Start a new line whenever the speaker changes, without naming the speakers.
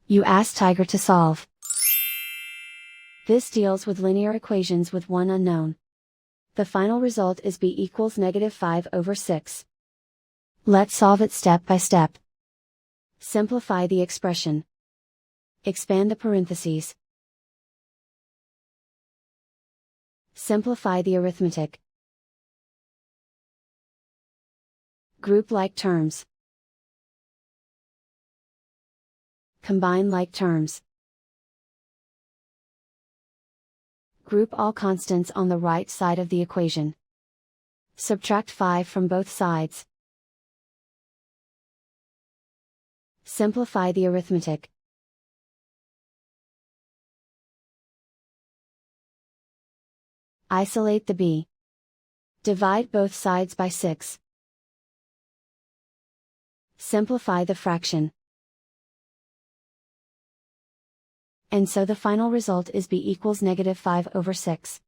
You ask Tiger to solve. This deals with linear equations with one unknown. The final result is b equals -5/6. Let's solve it step by step. Simplify the expression. Expand the parentheses. Simplify the arithmetic. Group like terms. Combine like terms. Group all constants on the right side of the equation. Subtract 5 from both sides. Simplify the arithmetic. Isolate the b. Divide both sides by 6. Simplify the fraction. And so the final result is b equals -5/6.